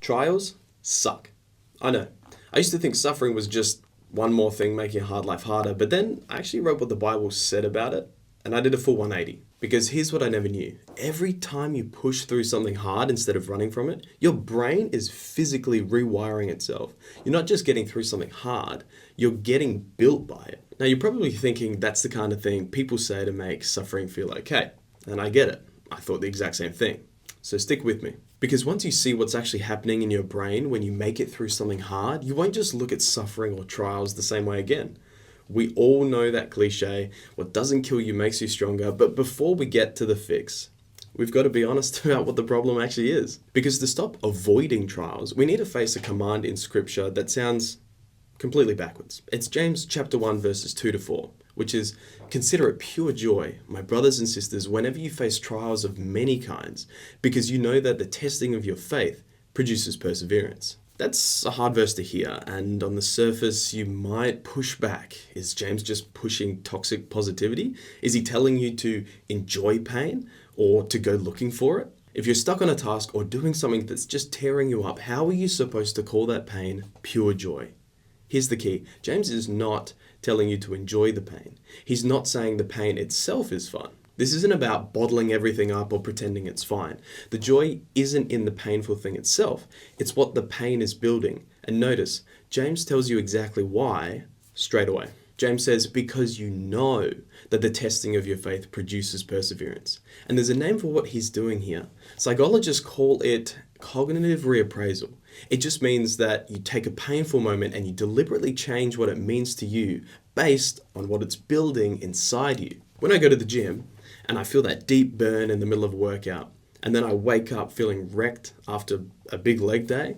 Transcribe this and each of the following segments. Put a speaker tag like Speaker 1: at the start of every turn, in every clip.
Speaker 1: Trials suck. I know. I used to think suffering was just one more thing making a hard life harder, but then I actually wrote what the Bible said about it, and I did a full 180. Because here's what I never knew. Every time you push through something hard instead of running from it, your brain is physically rewiring itself. You're not just getting through something hard, you're getting built by it. Now you're probably thinking that's the kind of thing people say to make suffering feel okay. And I get it. I thought the exact same thing. So stick with me. Because once you see what's actually happening in your brain when you make it through something hard, you won't just look at suffering or trials the same way again. We all know that cliche, what doesn't kill you makes you stronger, but before we get to the fix, we've got to be honest about what the problem actually is. Because to stop avoiding trials, we need to face a command in scripture that sounds completely backwards. It's James chapter 1 verses 2-4, which is, "Consider it pure joy, my brothers and sisters, whenever you face trials of many kinds, because you know that the testing of your faith produces perseverance." That's a hard verse to hear, and on the surface you might push back. Is James just pushing toxic positivity? Is he telling you to enjoy pain or to go looking for it? If you're stuck on a task or doing something that's just tearing you up, how are you supposed to call that pain pure joy? Here's the key. James is not telling you to enjoy the pain. He's not saying the pain itself is fun. This isn't about bottling everything up or pretending it's fine. The joy isn't in the painful thing itself. It's what the pain is building. And notice, James tells you exactly why straight away. James says, because you know that the testing of your faith produces perseverance. And there's a name for what he's doing here. Psychologists call it cognitive reappraisal. It just means that you take a painful moment and you deliberately change what it means to you based on what it's building inside you. When I go to the gym and I feel that deep burn in the middle of a workout, and then I wake up feeling wrecked after a big leg day,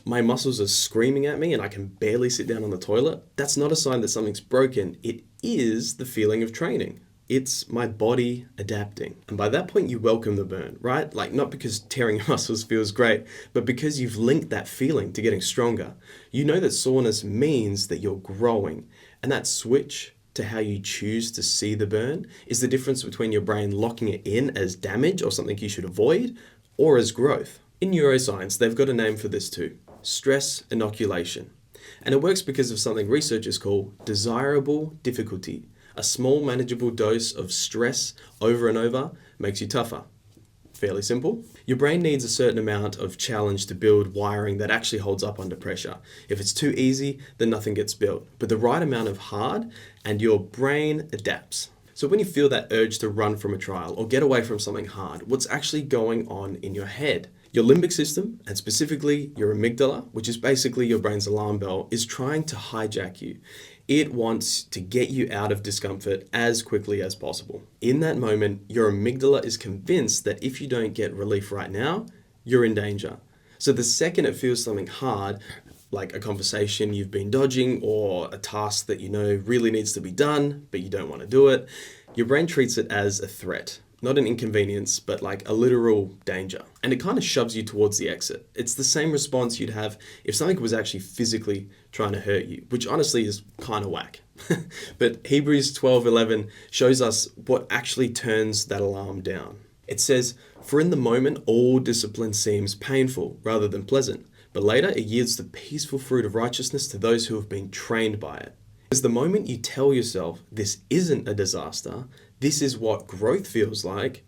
Speaker 1: my muscles are screaming at me and I can barely sit down on the toilet, that's not a sign that something's broken. It is the feeling of training. It's my body adapting. And by that point, you welcome the burn, right? Like, not because tearing your muscles feels great, but because you've linked that feeling to getting stronger. You know that soreness means that you're growing. And that switch to how you choose to see the burn is the difference between your brain locking it in as damage or something you should avoid, or as growth. In neuroscience, they've got a name for this too: stress inoculation. And it works because of something researchers call desirable difficulty. A small manageable dose of stress over and over makes you tougher. Fairly simple. Your brain needs a certain amount of challenge to build wiring that actually holds up under pressure. If it's too easy, then nothing gets built. But the right amount of hard and your brain adapts. So when you feel that urge to run from a trial or get away from something hard, what's actually going on in your head? Your limbic system, and specifically your amygdala, which is basically your brain's alarm bell, is trying to hijack you. It wants to get you out of discomfort as quickly as possible. In that moment, your amygdala is convinced that if you don't get relief right now, you're in danger. So the second it feels something hard, like a conversation you've been dodging or a task that you know really needs to be done, but you don't want to do it, your brain treats it as a threat. Not an inconvenience, but like a literal danger. And it kind of shoves you towards the exit. It's the same response you'd have if something was actually physically trying to hurt you, which honestly is kind of whack. But Hebrews 12:11 shows us what actually turns that alarm down. It says, "For in the moment all discipline seems painful rather than pleasant, but later it yields the peaceful fruit of righteousness to those who have been trained by it." Because the moment you tell yourself this isn't a disaster, this is what growth feels like,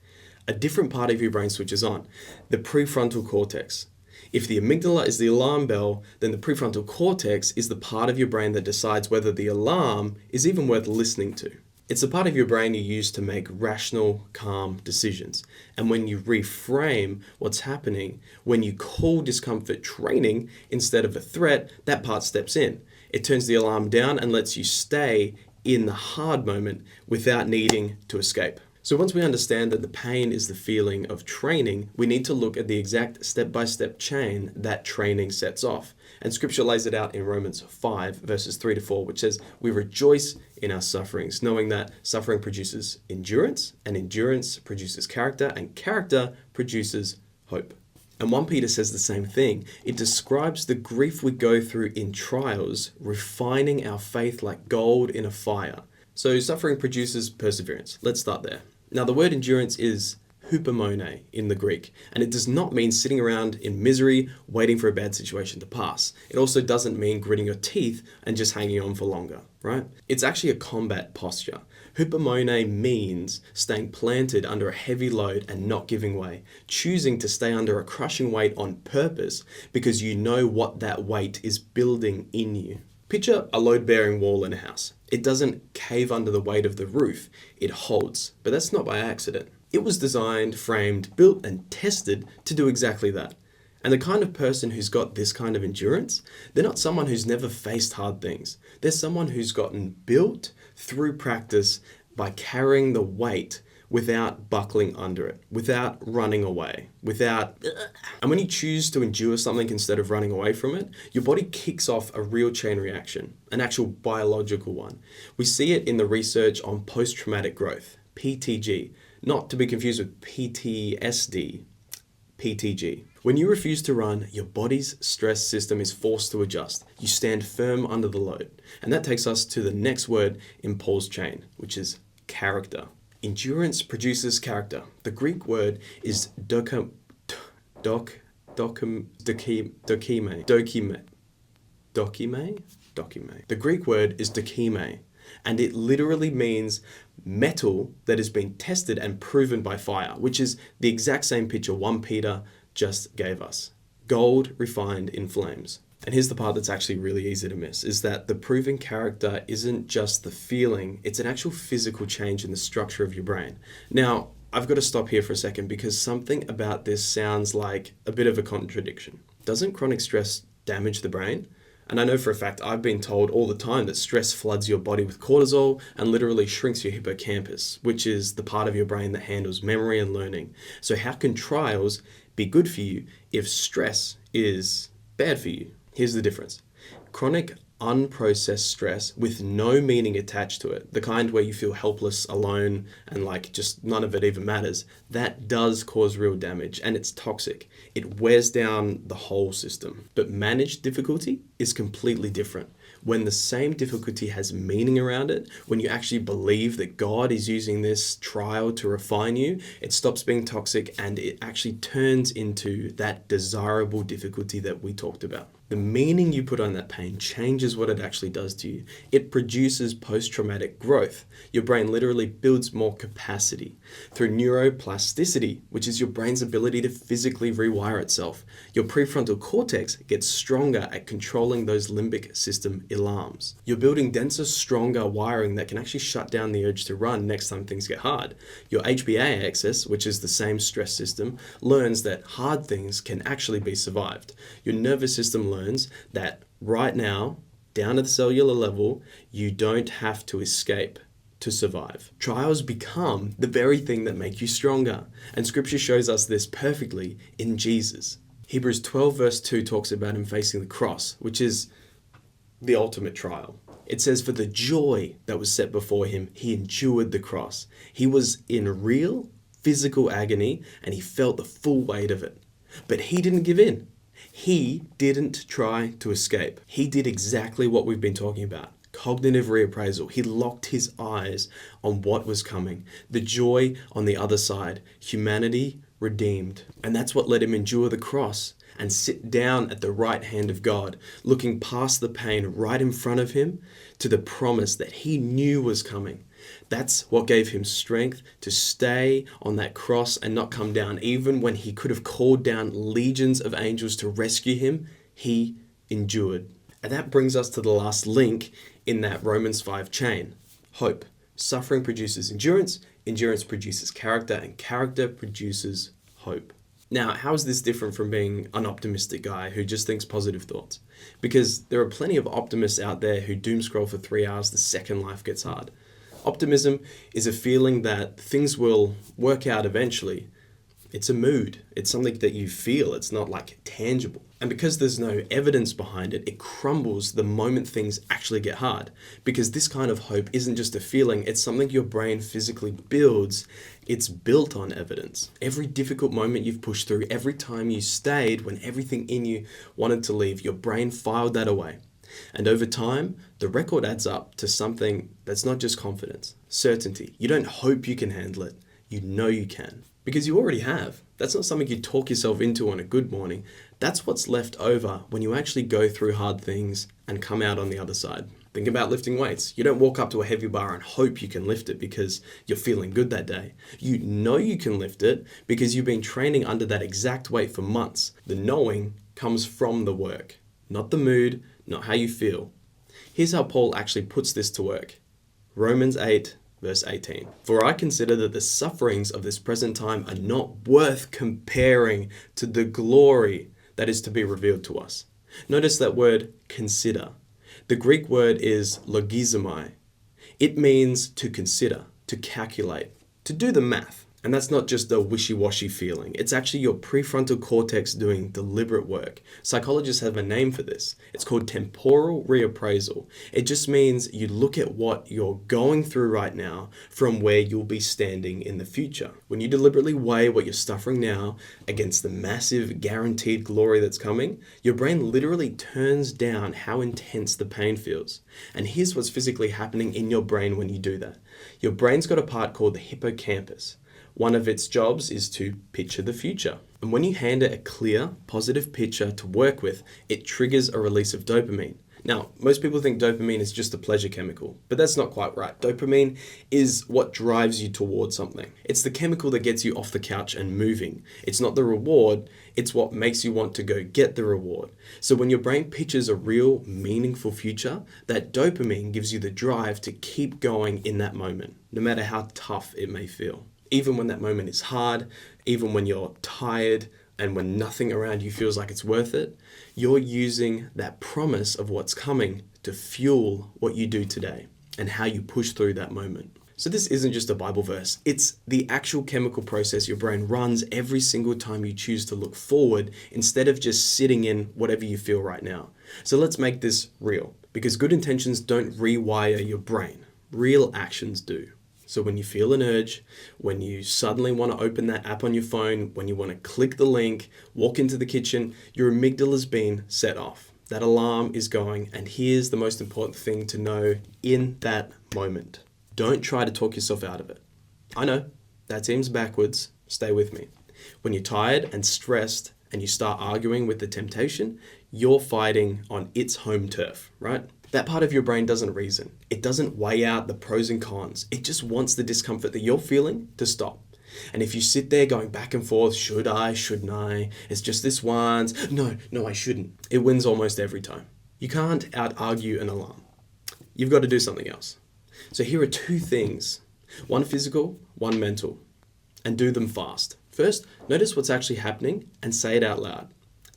Speaker 1: a different part of your brain switches on, the prefrontal cortex. If the amygdala is the alarm bell, then the prefrontal cortex is the part of your brain that decides whether the alarm is even worth listening to. It's the part of your brain you use to make rational, calm decisions. And when you reframe what's happening, when you call discomfort training instead of a threat, that part steps in. It turns the alarm down and lets you stay in the hard moment without needing to escape. So once we understand that the pain is the feeling of training, we need to look at the exact step-by-step chain that training sets off. And scripture lays it out in Romans 5 verses 3-4, which says, "We rejoice in our sufferings, knowing that suffering produces endurance, and endurance produces character, and character produces hope." And 1 Peter says the same thing. It describes the grief we go through in trials, refining our faith like gold in a fire. So suffering produces perseverance. Let's start there. Now the word endurance is hupomone in the Greek, and it does not mean sitting around in misery waiting for a bad situation to pass. It also doesn't mean gritting your teeth and just hanging on for longer, right? It's actually a combat posture. Hupomone means staying planted under a heavy load and not giving way, choosing to stay under a crushing weight on purpose because you know what that weight is building in you. Picture a load-bearing wall in a house. It doesn't cave under the weight of the roof, it holds, but that's not by accident. It was designed, framed, built, and tested to do exactly that. And the kind of person who's got this kind of endurance, they're not someone who's never faced hard things. They're someone who's gotten built through practice by carrying the weight without buckling under it, without running away, And when you choose to endure something instead of running away from it, your body kicks off a real chain reaction, an actual biological one. We see it in the research on post-traumatic growth, PTG, not to be confused with PTSD, PTG. When you refuse to run, your body's stress system is forced to adjust. You stand firm under the load. And that takes us to the next word in Paul's chain, which is character. Endurance produces character. The Greek word is dokime. The Greek word is dokime, and it literally means metal that has been tested and proven by fire, which is the exact same picture 1 Peter just gave us. Gold refined in flames. And here's the part that's actually really easy to miss, is that the proven character isn't just the feeling, it's an actual physical change in the structure of your brain. Now, I've got to stop here for a second because something about this sounds like a bit of a contradiction. Doesn't chronic stress damage the brain? And I know for a fact I've been told all the time that stress floods your body with cortisol and literally shrinks your hippocampus, which is the part of your brain that handles memory and learning. So how can trials be good for you if stress is bad for you? Here's the difference. Chronic unprocessed stress with no meaning attached to it, the kind where you feel helpless, alone, and like just none of it even matters, that does cause real damage and it's toxic. It wears down the whole system. But managed difficulty is completely different. When the same difficulty has meaning around it, when you actually believe that God is using this trial to refine you, it stops being toxic and it actually turns into that desirable difficulty that we talked about. The meaning you put on that pain changes what it actually does to you. It produces post-traumatic growth. Your brain literally builds more capacity through neuroplasticity, which is your brain's ability to physically rewire itself. Your prefrontal cortex gets stronger at controlling those limbic system alarms. You're building denser, stronger wiring that can actually shut down the urge to run next time things get hard. Your HPA axis, which is the same stress system, learns that hard things can actually be survived. Your nervous system learns that right now, down at the cellular level, you don't have to escape to survive. Trials become the very thing that make you stronger, and scripture shows us this perfectly in Jesus. Hebrews 12 verse 2 talks about him facing the cross, which is the ultimate trial. It says, for the joy that was set before him, he endured the cross. He was in real physical agony and he felt the full weight of it. But he didn't give in. He didn't try to escape. He did exactly what we've been talking about. Cognitive reappraisal. He locked his eyes on what was coming. The joy on the other side. Humanity redeemed. And that's what let him endure the cross and sit down at the right hand of God, looking past the pain right in front of him to the promise that he knew was coming. That's what gave him strength to stay on that cross and not come down. Even when he could have called down legions of angels to rescue him, he endured. And that brings us to the last link in that Romans 5 chain. Hope. Suffering produces endurance, endurance produces character, and character produces hope. Now, how is this different from being an optimistic guy who just thinks positive thoughts? Because there are plenty of optimists out there who doom scroll for 3 hours the second life gets hard. Optimism is a feeling that things will work out eventually. It's a mood. It's something that you feel. It's not like tangible. And because there's no evidence behind it, it crumbles the moment things actually get hard. Because this kind of hope isn't just a feeling, it's something your brain physically builds. It's built on evidence. Every difficult moment you've pushed through, every time you stayed when everything in you wanted to leave, your brain filed that away. And over time, the record adds up to something that's not just confidence, certainty. You don't hope you can handle it. You know you can. Because you already have. That's not something you talk yourself into on a good morning. That's what's left over when you actually go through hard things and come out on the other side. Think about lifting weights. You don't walk up to a heavy bar and hope you can lift it because you're feeling good that day. You know you can lift it because you've been training under that exact weight for months. The knowing comes from the work, not the mood, not how you feel. Here's how Paul actually puts this to work. Romans 8, verse 18. For I consider that the sufferings of this present time are not worth comparing to the glory that is to be revealed to us. Notice that word consider. The Greek word is logizomai. It means to consider, to calculate, to do the math. And that's not just a wishy-washy feeling. It's actually your prefrontal cortex doing deliberate work. Psychologists have a name for this. It's called temporal reappraisal. It just means you look at what you're going through right now from where you'll be standing in the future. When you deliberately weigh what you're suffering now against the massive guaranteed glory that's coming, your brain literally turns down how intense the pain feels. And here's what's physically happening in your brain when you do that. Your brain's got a part called the hippocampus. One of its jobs is to picture the future. And when you hand it a clear, positive picture to work with, it triggers a release of dopamine. Now, most people think dopamine is just a pleasure chemical, but that's not quite right. Dopamine is what drives you towards something. It's the chemical that gets you off the couch and moving. It's not the reward, it's what makes you want to go get the reward. So when your brain pictures a real, meaningful future, that dopamine gives you the drive to keep going in that moment, no matter how tough it may feel. Even when that moment is hard, even when you're tired and when nothing around you feels like it's worth it, you're using that promise of what's coming to fuel what you do today and how you push through that moment. So this isn't just a Bible verse, it's the actual chemical process your brain runs every single time you choose to look forward instead of just sitting in whatever you feel right now. So let's make this real, because good intentions don't rewire your brain. Real actions do. So when you feel an urge, when you suddenly want to open that app on your phone, when you want to click the link, walk into the kitchen, your amygdala's been set off. That alarm is going, and here's the most important thing to know in that moment. Don't try to talk yourself out of it. I know, that seems backwards. Stay with me. When you're tired and stressed and you start arguing with the temptation, you're fighting on its home turf, right? That part of your brain doesn't reason. It doesn't weigh out the pros and cons. It just wants the discomfort that you're feeling to stop. And if you sit there going back and forth, should I, shouldn't I? It's just this once. No, I shouldn't. It wins almost every time. You can't out-argue an alarm. You've got to do something else. So here are two things. One physical, one mental. And do them fast. First, notice what's actually happening and say it out loud.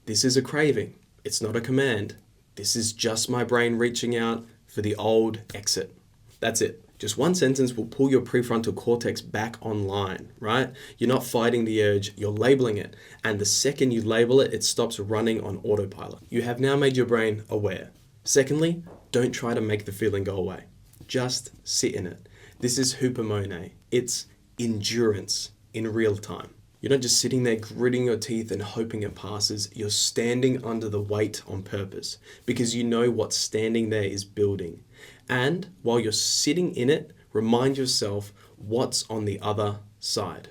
Speaker 1: This is a craving. It's not a command. This is just my brain reaching out for the old exit. That's it. Just one sentence will pull your prefrontal cortex back online, right? You're not fighting the urge, you're labeling it. And the second you label it, it stops running on autopilot. You have now made your brain aware. Secondly, don't try to make the feeling go away. Just sit in it. This is hupomone. It's endurance in real time. You're not just sitting there gritting your teeth and hoping it passes. You're standing under the weight on purpose because you know what standing there is building. And while you're sitting in it, remind yourself what's on the other side.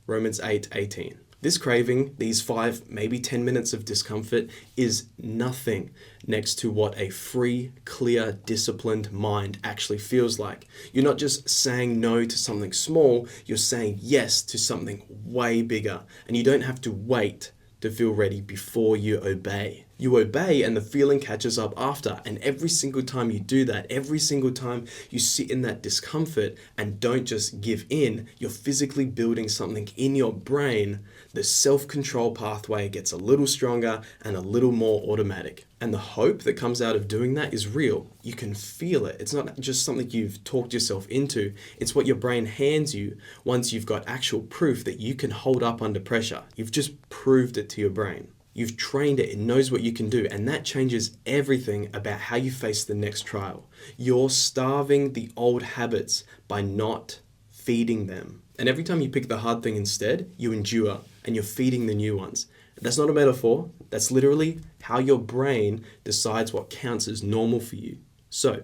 Speaker 1: Romans 8:18. This craving, these 5, maybe 10 minutes of discomfort is nothing next to what a free, clear, disciplined mind actually feels like. You're not just saying no to something small, you're saying yes to something way bigger. And you don't have to wait to feel ready before you obey. You obey and the feeling catches up after. And every single time you do that, every single time you sit in that discomfort and don't just give in, you're physically building something in your brain. The self-control pathway gets a little stronger and a little more automatic. And the hope that comes out of doing that is real. You can feel it. It's not just something you've talked yourself into. It's what your brain hands you once you've got actual proof that you can hold up under pressure. You've just proved it to your brain. You've trained it, it knows what you can do, and that changes everything about how you face the next trial. You're starving the old habits by not feeding them. And every time you pick the hard thing instead, you endure, and you're feeding the new ones. That's not a metaphor, that's literally how your brain decides what counts as normal for you. So,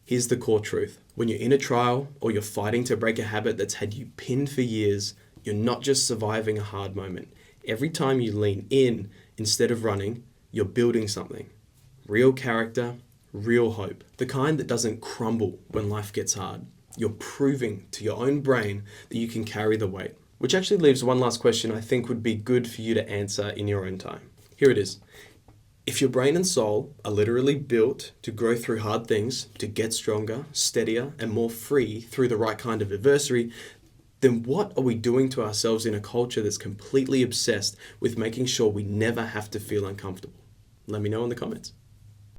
Speaker 1: here's the core truth. When you're in a trial or you're fighting to break a habit that's had you pinned for years, You're not just surviving a hard moment. Every time you lean in instead of running, you're building something. Real character, real hope. The kind that doesn't crumble when life gets hard. You're proving to your own brain that you can carry the weight. Which actually leaves one last question I think would be good for you to answer in your own time. Here it is. If your brain and soul are literally built to grow through hard things, to get stronger, steadier, and more free through the right kind of adversity, then what are we doing to ourselves in a culture that's completely obsessed with making sure we never have to feel uncomfortable? Let me know in the comments.